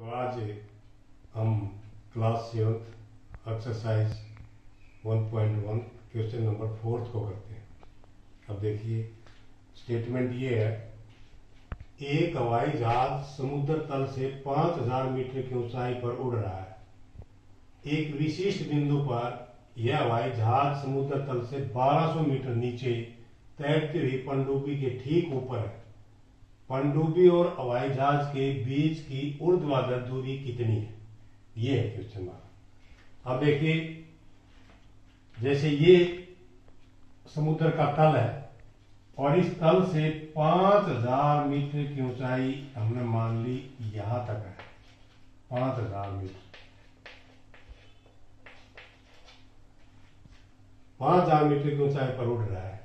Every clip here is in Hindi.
तो आज हम क्लास 7 एक्सरसाइज 1.1 क्वेश्चन नंबर 4 को करते हैं। अब देखिए स्टेटमेंट ये है, एक हवाई जहाज समुद्र तल से 5000 मीटर की ऊंचाई पर उड़ रहा है। एक विशिष्ट बिंदु पर यह हवाई जहाज समुद्र तल से 1200 मीटर नीचे तैरती हुई पनडुब्बी के ठीक ऊपर है। पनडुब्बी और हवाई जहाज के बीच की ऊर्ध्वाधर दूरी कितनी है, ये है क्वेश्चन मार्क। अब देखिए, जैसे ये समुद्र का तल है और इस तल से 5000 मीटर की ऊंचाई हमने मान ली यहां तक है। 5000 मीटर, 5000 मीटर की ऊंचाई पर उड़ रहा है।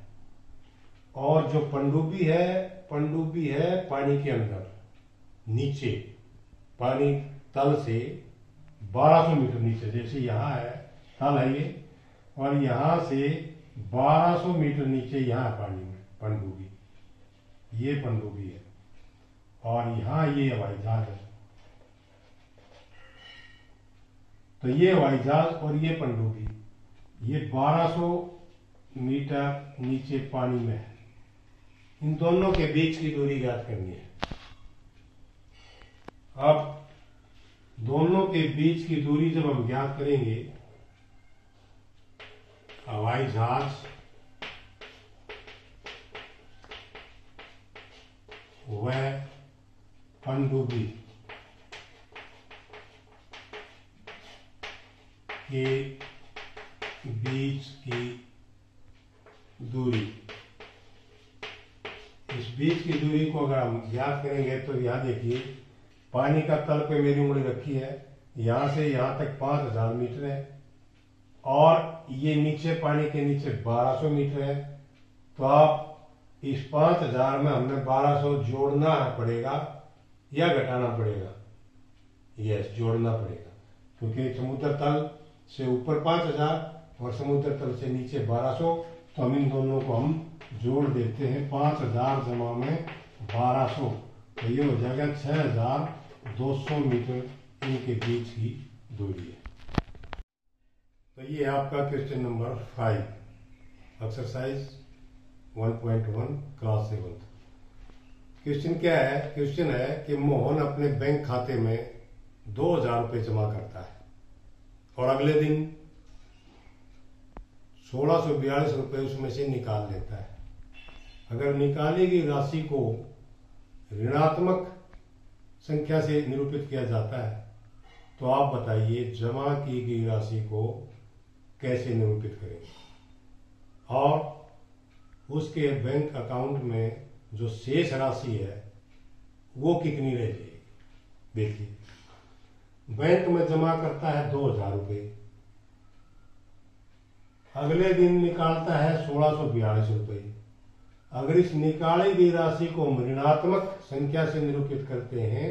और जो पनडुब्बी है पानी के अंदर नीचे, पानी तल से 1200 मीटर नीचे, जैसे यहाँ है तल है ये, और यहाँ से 1200 मीटर नीचे यहाँ पानी में पनडुब्बी, ये पनडुब्बी है और यहाँ ये हवाई जहाज है। तो ये हवाई जहाज और ये पनडुब्बी, ये 1200 मीटर नीचे पानी में है। इन दोनों के बीच की दूरी ज्ञात करनी है। अब दोनों के बीच की दूरी जब हम ज्ञात करेंगे, हवाई जहाज व पनडुब्बी के बीच की दूरी, इस बीच की दूरी को अगर हम ज्ञात करेंगे तो यहाँ देखिए, पानी का तल पे मेरी उंगली रखी है, यहाँ से यहाँ तक 5000 मीटर है और ये नीचे पानी के नीचे 1200 मीटर है। तो आप इस 5000 में हमने 1200 जोड़ना पड़ेगा या घटाना पड़ेगा? यस, जोड़ना पड़ेगा, क्योंकि समुद्र तल से ऊपर 5000 और समुद्र तल से नीचे 1200, तो हम इन दोनों को हम जोड़ देते हैं। 5000 जमा में 1200, तो ये हो जाएगा 6200 मीटर इनके बीच की दूरी है। तो ये आपका question number 5 exercise 1.1 class 7। Question क्या है? क्वेश्चन है कि मोहन अपने बैंक खाते में 2000 रुपये जमा करता है और अगले दिन 1642 रुपये उसमें से निकाल लेता है। अगर निकाली गई राशि को ऋणात्मक संख्या से निरूपित किया जाता है तो आप बताइए जमा की गई राशि को कैसे निरूपित करेंगे और उसके बैंक अकाउंट में जो शेष राशि है वो कितनी रह जाएगी। देखिए, बैंक में जमा करता है 2000 रुपये, अगले दिन निकालता है 1642 रुपये। अगर इस निकाली गई राशि को हम ऋणात्मक संख्या से निरूपित करते हैं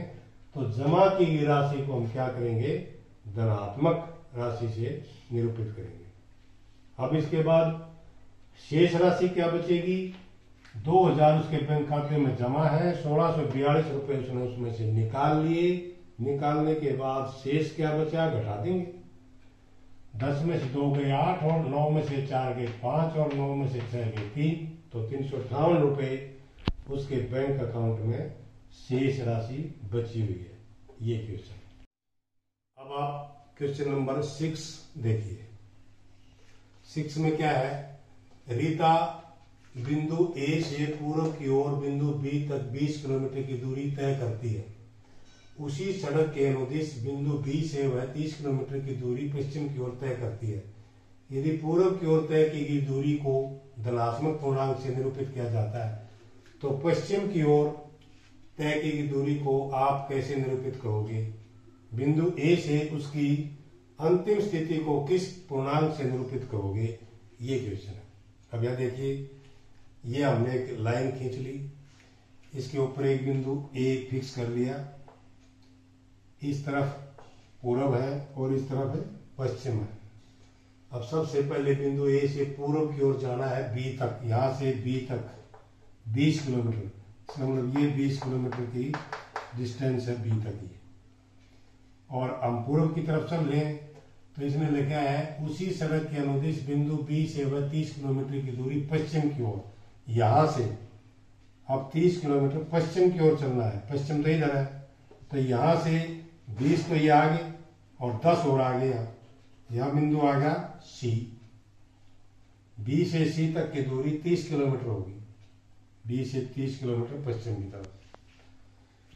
तो जमा की गई राशि को हम क्या करेंगे? धनात्मक राशि से निरूपित करेंगे। अब इसके बाद शेष राशि क्या बचेगी? 2000 उसके बैंक खाते में जमा है, 1642 रुपये उसने उसमें से निकाल लिए। निकालने के बाद शेष क्या बचा? घटा देंगे। 10 में से 2 गए 8 और 9 में से 4 गए 5 और 9 में से 6 गए 3, तो 358 रुपये उसके बैंक अकाउंट में शेष राशि बची हुई है। ये क्वेश्चन। अब आप क्वेश्चन नंबर 6 देखिए। 6 में क्या है? रीता बिंदु ए से पूर्व की ओर बिंदु बी तक 20 किलोमीटर की दूरी तय करती है। उसी सड़क के अनुदिश बिंदु बी से वह 30 किलोमीटर की दूरी पश्चिम की ओर तय करती है। यदि पूर्व की ओर तय की गई दूरी को धनात्मक पूर्णांक से निरूपित किया जाता है तो पश्चिम की ओर तय की गई दूरी को आप कैसे निरूपित करोगे? बिंदु ए से उसकी अंतिम स्थिति को किस पूर्णांक से निरूपित करोगे? ये क्वेश्चन है। अब यह देखिए, ये हमने एक लाइन खींच ली, इसके ऊपर एक बिंदु ए फिक्स कर लिया। इस तरफ पूर्व है और इस तरफ है पश्चिम है। अब सबसे पहले बिंदु ए से पूर्व की ओर जाना है बी तक, यहां से बी तक 20 किलोमीटर, इसका मतलब ये 20 किलोमीटर की डिस्टेंस है बी तक। और हम पूर्व की तरफ चल लें तो इसमें लिखा है उसी सड़क के अनुदिश बिंदु बी से वह 30 किलोमीटर की दूरी पश्चिम की ओर, यहां से अब 30 किलोमीटर पश्चिम की ओर चलना है। पश्चिम तो इधर है, तो यहां से 20 तो ये आगे और 10 और आगे। यहां बिंदु आ गया सी। बी से सी तक की दूरी 30 किलोमीटर होगी। बी से 30 किलोमीटर पश्चिम की तरफ।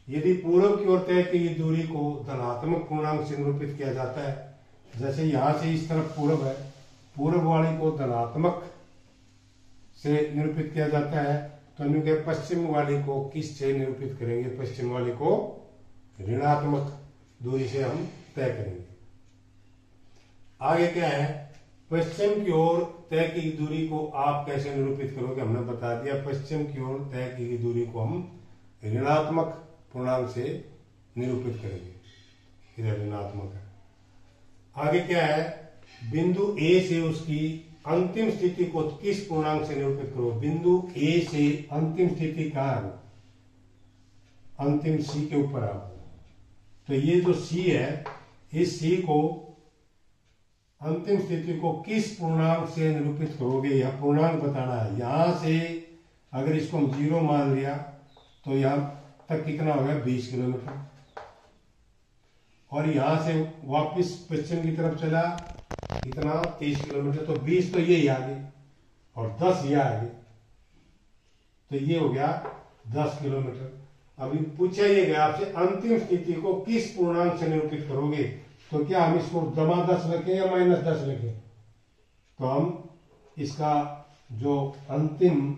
यदि पूर्व की ओर तय की दूरी को धनात्मक पूर्णांक से निरूपित किया जाता है, जैसे यहां से इस तरफ पूर्व है, पूर्व वाली को धनात्मक से निरूपित किया जाता है, तो हम कहें पश्चिम वाली को किस से निरूपित करेंगे? पश्चिम वाली को ऋणात्मक दूरी से हम तय करेंगे। आगे क्या है? पश्चिम की ओर तय की दूरी को आप कैसे निरूपित करोगे? हमने बता दिया, पश्चिम की ओर तय की दूरी को हम ऋणात्मक पूर्णांक से निरूपित करेंगे। इधर ऋणात्मक है। आगे क्या है? बिंदु ए से उसकी अंतिम स्थिति को किस पूर्णांक से निरूपित करो? बिंदु ए से अंतिम स्थिति कहां है? अंतिम सी के ऊपर है। तो ये जो सी है, इस सी को अंतिम स्थिति को किस पूर्णांक से निरूपित करोगे? यह पूर्णांक बताना है। यहां से अगर इसको हम 0 मान लिया तो यहां तक कितना हो गया? 20 किलोमीटर। और यहां से वापस पश्चिम की तरफ चला कितना? 30 किलोमीटर। तो 20 तो ये आगे और 10 ये आगे, तो ये हो गया 10 किलोमीटर। अभी पूछा ये गया आपसे अंतिम स्थिति को किस पूर्णांक से निरूपित करोगे? तो क्या हम इसको जमा 10 रखें या माइनस 10 रखें? तो हम इसका जो अंतिम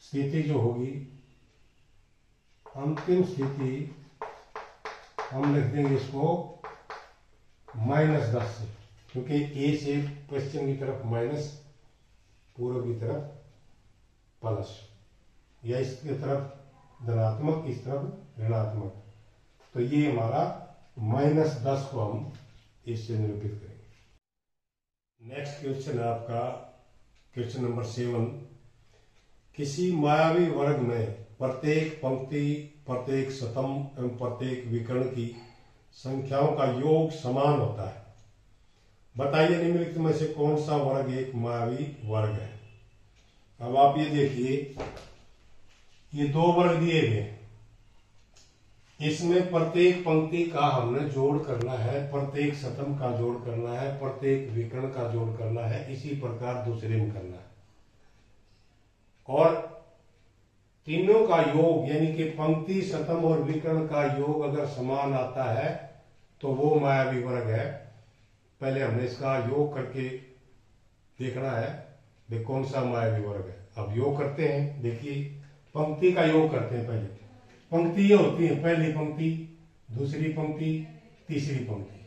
स्थिति जो होगी, अंतिम स्थिति हम लिख देंगे इसको -10 से, क्योंकि ए से पश्चिम की तरफ माइनस, पूर्व की तरफ प्लस, या इसकी तरफ धनात्मक, इस तरफ ऋणात्मक। तो ये हमारा -10 को हम इससे निरूपित करेंगे। नेक्स्ट क्वेश्चन है आपका क्वेश्चन नंबर 7। किसी मायावी वर्ग में प्रत्येक पंक्ति, प्रत्येक शतम एवं प्रत्येक विकर्ण की संख्याओं का योग समान होता है। बताइए निम्नलिखित में से कौन सा वर्ग एक मायावी वर्ग है? अब आप ये देखिए, ये 2 वर्ग दिए गए, इसमें प्रत्येक पंक्ति का हमने जोड़ करना है, प्रत्येक शतम का जोड़ करना है, प्रत्येक विकर्ण का जोड़ करना है, इसी प्रकार दूसरे में करना है। और तीनों का योग यानी कि पंक्ति, शतम और विकर्ण का योग अगर समान आता है तो वो मायावी वर्ग है। पहले हमने इसका योग करके देखना है वे कौन सा मायावी वर्ग है। अब योग करते हैं। देखिए, पंक्ति का योग करते हैं। पहले पंक्ति ये होती है, पहली पंक्ति, दूसरी पंक्ति, तीसरी पंक्ति।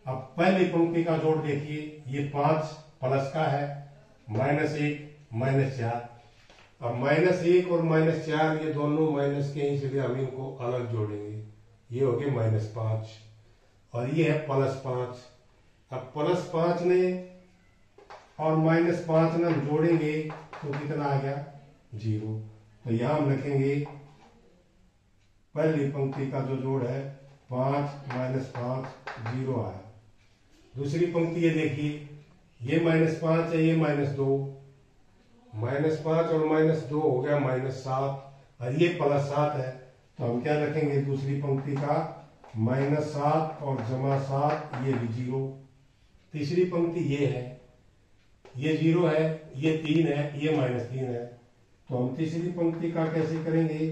अब पहली पंक्ति का जोड़ देखिए, ये 5 प्लस का है, -1 -4। अब -1 और -4 ये दोनों माइनस के, इसलिए हम इनको अलग जोड़ेंगे। ये हो गए -5 और ये है +5। अब +5 ने और -5 ने हम जोड़ेंगे तो कितना आ गया? 0। तो यहां हम लिखेंगे पहली पंक्ति का जो जोड़ है 5 -5 0 आया। दूसरी पंक्ति ये देखिए, ये -5 है, ये -2, -5 और -2 हो गया -7 और ये +7 है। तो हम क्या रखेंगे दूसरी पंक्ति का? -7 और +7, ये भी 0। तीसरी पंक्ति ये है, ये 0 है, ये 3 है, ये -3 है। तो हम तीसरी पंक्ति का कैसे करेंगे?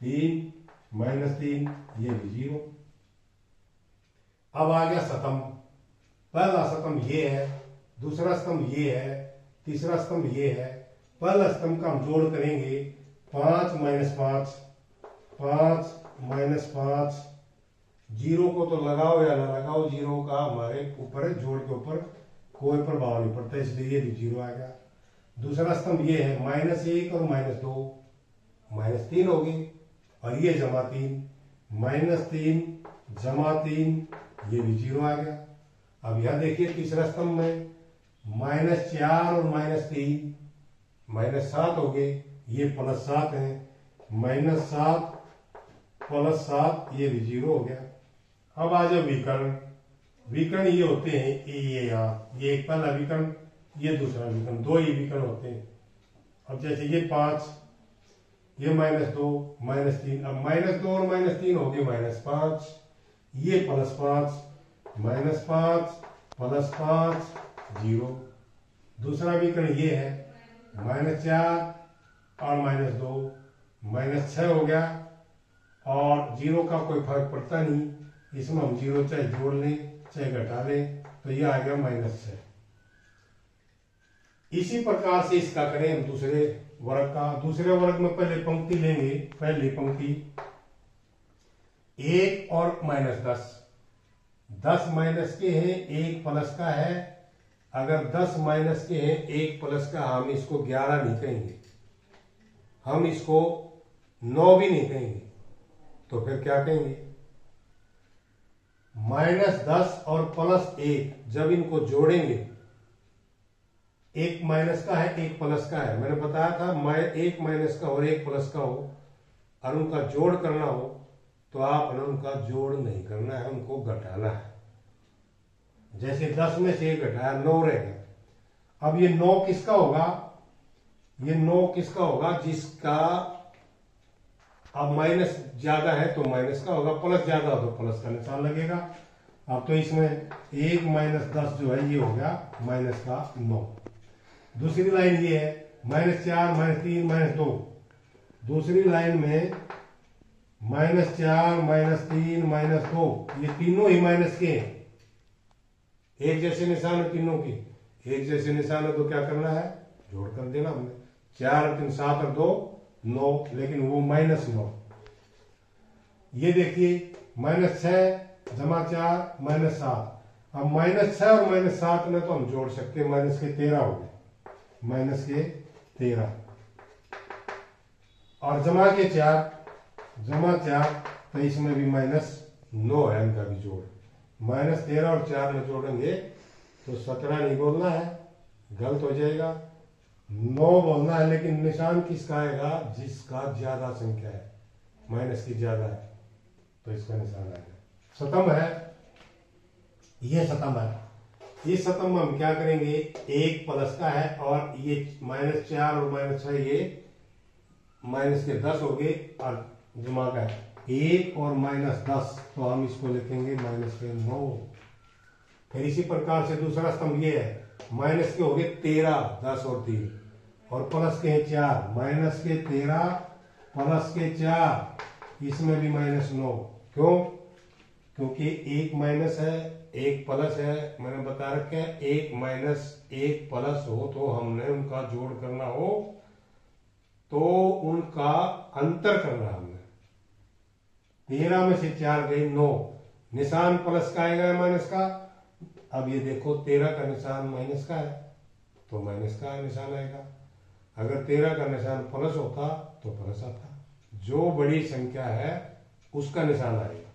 3 -3, ये भी 0। अब आ गया शतम। पहला शतम ये है, दूसरा स्तंभ ये है, तीसरा स्तंभ ये है। पहला स्तंभ का हम जोड़ करेंगे 5 -5, 5 -5। 0 को तो लगाओ या ना लगाओ, 0 का हमारे ऊपर जोड़ के ऊपर कोई प्रभाव नहीं पड़ता, इसलिए ये भी 0 आ गया। दूसरा स्तंभ ये है, -1 और -2, -3 हो गई, और ये +3, -3 +3, ये भी 0 आ गया। अब यहां देखिए तीसरा स्तंभ में -4 और -3, -7 हो गए, ये +7 है, -7 + 7, ये भी 0 हो गया। अब आ जाओ विकर्ण। विकर्ण ये होते हैं, ये यहाँ, ये एक पहला विकर्ण, ये दूसरा विकर्ण, 2 ही विकर्ण होते हैं। अब जैसे ये 5, ये -2 -3, अब -2 और -3 हो गए -5, ये +5 -5 + 5 0। दूसरा विकर्ण ये है, -4 और -2 -6 हो गया, और 0 का कोई फर्क पड़ता नहीं, इसमें हम 0 चाहे जोड़ लें चाहे घटा लें, तो ये आ गया -6। इसी प्रकार से इसका करें हम दूसरे वर्ग का। दूसरे वर्ग में पहले पंक्ति लेंगे, पहली पंक्ति 1 और -10, 10 माइनस के हैं, 1 प्लस का है। अगर 10 माइनस के हैं, 1 प्लस का, हम इसको 11 नहीं कहेंगे, हम इसको 9 भी नहीं कहेंगे, तो फिर क्या कहेंगे? -10 और +1 जब इनको जोड़ेंगे, एक माइनस का है, एक प्लस का है। मैंने बताया था एक माइनस का और एक प्लस का हो और उनका जोड़ करना हो, तो आपने उनका जोड़ नहीं करना है, उनको घटाना है। जैसे 10 में से 1 घटाया, 9 रह गया। अब ये 9 किसका होगा? ये 9 किसका होगा? जिसका अब माइनस ज्यादा है तो माइनस का होगा, प्लस ज्यादा हो तो प्लस का निशान लगेगा। अब तो इसमें 1 - 10 जो है ये हो गया -9। दूसरी लाइन ये है, -4 -3 -2। दूसरी लाइन में -4 -3 -2, ये तीनों ही माइनस के हैं। एक जैसे निशान है तीनों की, एक जैसे निशान है तो क्या करना है? जोड़ कर देना हमने। 4 और 3 7 और 2 9, लेकिन वो -9। ये देखिए -6 + 4 -7। अब -6 और -7 में तो हम जोड़ सकते हैं, -13 हो गए, -13 और जमा के 4, तो इसमें भी -9 है, इनका भी जोड़। -13 और 4 में जोड़ेंगे तो 17 नहीं बोलना है, गलत हो जाएगा, 9 बोलना है। लेकिन निशान किसका आएगा? जिसका ज्यादा संख्या है, माइनस की ज्यादा है, तो इसका निशान आएगा। शतम है, ये शतम है। इस शतम में हम क्या करेंगे? 1 प्लस का है और ये -4 और -6 ये -10 हो गए, और जमा का है 1 और -10, तो हम इसको लिखेंगे -9। फिर इसी प्रकार से दूसरा स्तंभ ये है, माइनस के हो गए 13, 10 और 3, और प्लस के 4, -13 प्लस के 4, इसमें भी -9। क्यों? क्योंकि 1 माइनस है, 1 प्लस है। मैंने बता रखा है 1 - 1 प्लस हो तो हमने उनका जोड़ करना हो तो उनका अंतर करना हमने। 13 में से 4 गई 9, निशान प्लस का आएगा माइनस का। अब ये देखो 13 का निशान माइनस का है तो माइनस का निशान आएगा। अगर 13 का निशान प्लस होता तो प्लस आता। जो बड़ी संख्या है उसका निशान आएगा।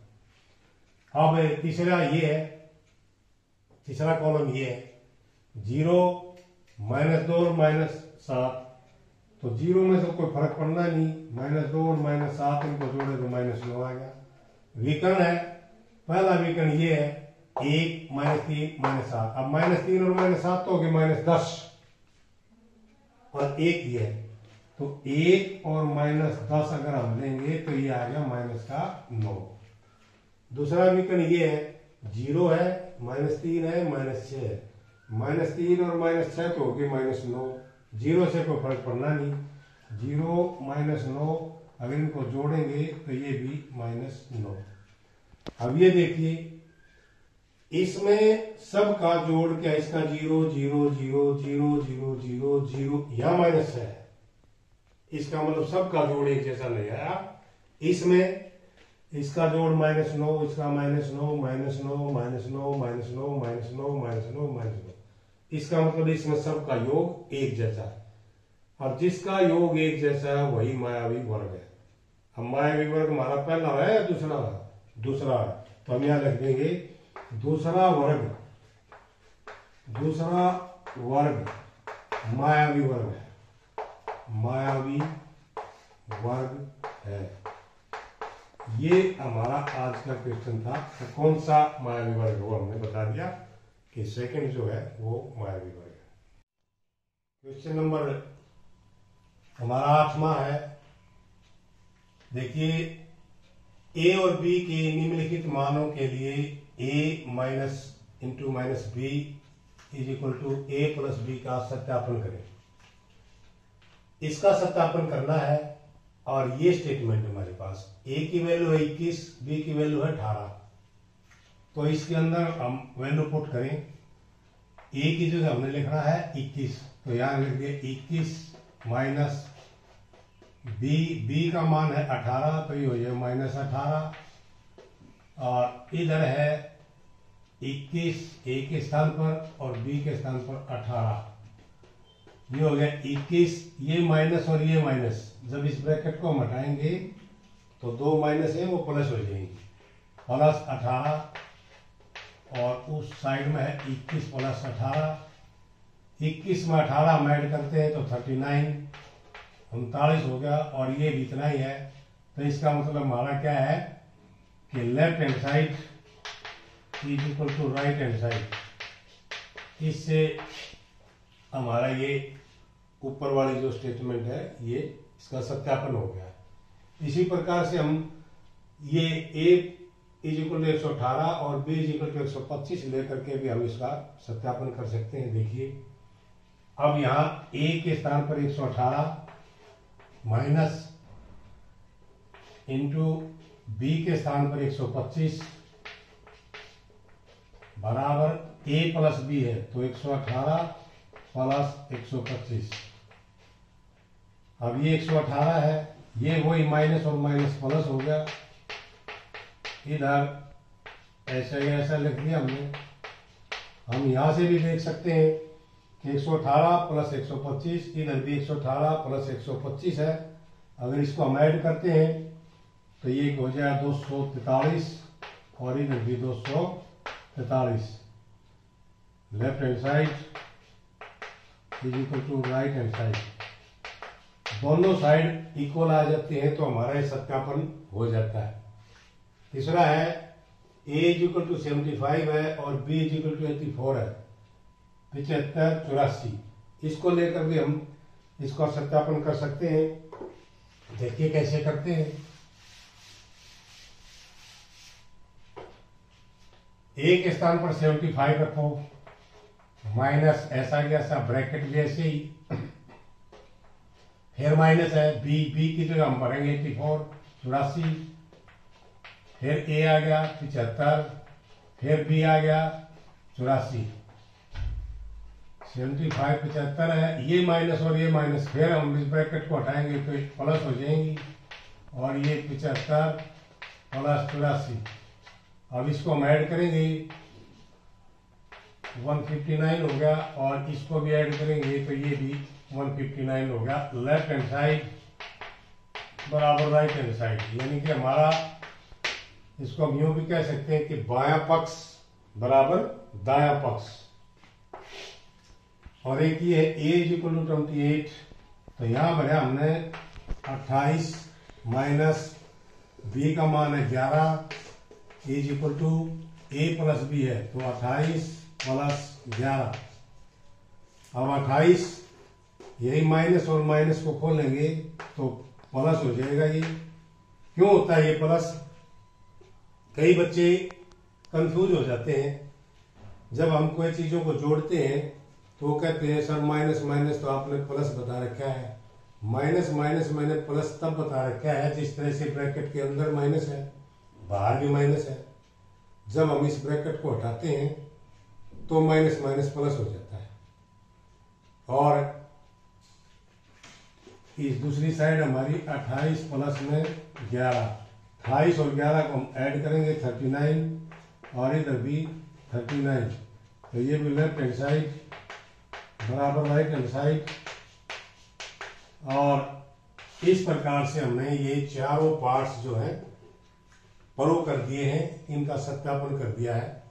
अब तीसरा ये है, तीसरा कॉलम ये है 0 -2 और -7। तो 0 में से कोई फर्क पड़ना नहीं, -2 और -7 इनको जोड़े तो -9 आ गया। विकर्ण है, पहला विकर्ण ये है 1 -3 -7। अब -3 और -7 तो हो गए -10 और 1 ये है, तो 1 और -10 अगर हम लेंगे तो ये आ गया -9। दूसरा विकर्ण ये है 0 है, -3 है, -6 है। -3 और -6 तो होगी -9। 0 से कोई फर्क पड़ना नहीं, 0 -9 अगर इनको जोड़ेंगे तो ये भी -9। अब ये देखिए इसमें सबका जोड़ क्या, इसका 0 0 0 0 0 0 0, यहां माइनस है, इसका मतलब सबका जोड़ एक जैसा नहीं आया। इसमें इसका जोड़ -9, इसका -9 -9 -9 -9 -9 -9। इसका मतलब इसमें सबका योग एक जैसा है, और जिसका योग एक जैसा है वही मायावी वर्ग है। हम मायावी वर्ग हमारा पहला है या दूसरा है? दूसरा है, तो हम यहां लिख देंगे दूसरा वर्ग, दूसरा वर्ग मायावी वर्ग है, मायावी वर्ग है। ये हमारा आज का क्वेश्चन था। तो कौन सा मायावी वर्ग है वो हमने बता दिया कि सेकंड जो है वो मायावी वर्ग है। क्वेश्चन नंबर हमारा 8वां है। देखिए, ए और बी के निम्नलिखित मानों के लिए A minus into minus B is equal to A plus B का सत्यापन करें। इसका सत्यापन करना है और ये स्टेटमेंट हमारे पास ए की वैल्यू है 21, बी की वैल्यू है 18। तो इसके अंदर हम वैल्यू पुट करें। ए की जगह हमने लिखना है 21, तो यहां लिख दिए 21 माइनस बी का मान है 18, तो ये हो जाए माइनस 18। और इधर है 21 ए के स्थान पर और बी के स्थान पर 18। ये हो गया 21, ये माइनस और ये माइनस, जब इस ब्रैकेट को हम हटाएंगे तो दो माइनस है वो प्लस हो जाएंगे, प्लस 18। और उस साइड में है 21 प्लस 18। 21 में 18 हम ऐड करते हैं तो 39 39 हो गया, और ये भी इतना ही है। तो इसका मतलब हमारा क्या है कि left hand side is equal to right hand side. इससे हमारा ये ऊपर वाली जो स्टेटमेंट है ये इसका सत्यापन हो गया। इसी प्रकार से हम ये ए इज इक्वल टू 118 और बी इज इक्वल टू 125 लेकर के भी हम इसका सत्यापन कर सकते हैं। देखिए, अब यहाँ ए के स्थान पर 118 माइनस इंटू बी के स्थान पर 125 बराबर ए प्लस बी है, तो 118 प्लस 125। अब ये 118 है, ये वही माइनस और माइनस प्लस हो गया। इधर ऐसा लिख दिया हमने। हम यहां से भी देख सकते हैं कि 118 प्लस 125, इधर भी 118 प्लस 125 है। अगर इसको हम ऐड करते हैं तो ये हो जाए 243 और इधर भी 243। Left hand side is equal to right hand side. दोनों साइड इक्वल आ जाते हैं तो हमारा ये सत्यापन हो जाता है। तीसरा है ए इज इक्वल टू 75 है और बी इज इक्वल टू 84 है, 75 84। इसको लेकर भी हम इसका सत्यापन कर सकते हैं। देखिए कैसे करते हैं। ए के स्थान पर 75 रखो, माइनस ऐसा गया ऐसा, ब्रैकेट भी ऐसे ही, फिर माइनस है बी की जगह हम भरेंगे 84 84, फिर ए आ गया 75, फिर बी आ गया 84। 75 75 है, ये माइनस और ये माइनस, फिर हम इस ब्रैकेट को हटाएंगे तो प्लस हो जाएंगी, और ये 75 प्लस 84। अब इसको हम ऐड करेंगे 159 हो गया, और इसको भी ऐड करेंगे तो ये भी 159 हो गया। लेफ्ट हैंड साइड बराबर राइट हैंड साइड, यानी कि हमारा इसको हम यूं भी कह सकते हैं कि बायां पक्ष बराबर दायां पक्ष। और एक ये है ए इज इक्वल टू 28, तो यहां भरा हमने 28 माइनस बी का मान है 11 is equal to A plus B है, तो 28 प्लस 11। अब 28 यही माइनस और माइनस को खोलेंगे तो प्लस हो जाएगा। ये क्यों होता है ये प्लस? कई बच्चे कंफ्यूज हो जाते हैं जब हम कोई चीजों को जोड़ते हैं तो वो कहते हैं सर माइनस माइनस तो आपने प्लस बता रखा है। माइनस माइनस मैंने प्लस तब बता रखा है जिस तरह से ब्रैकेट के अंदर माइनस है, बाहर भी माइनस है। जब हम इस ब्रैकेट को हटाते हैं तो माइनस माइनस प्लस हो जाता है। और इस दूसरी साइड हमारी 28 प्लस में 11, 28 और 11 को हम ऐड करेंगे 39, और इधर भी 39, तो ये भी लेफ्ट हैंड साइड बराबर राइट हैंड साइड। और इस प्रकार से हमने ये चारों पार्ट्स जो है प्रूव कर दिए हैं, इनका सत्यापन कर दिया है।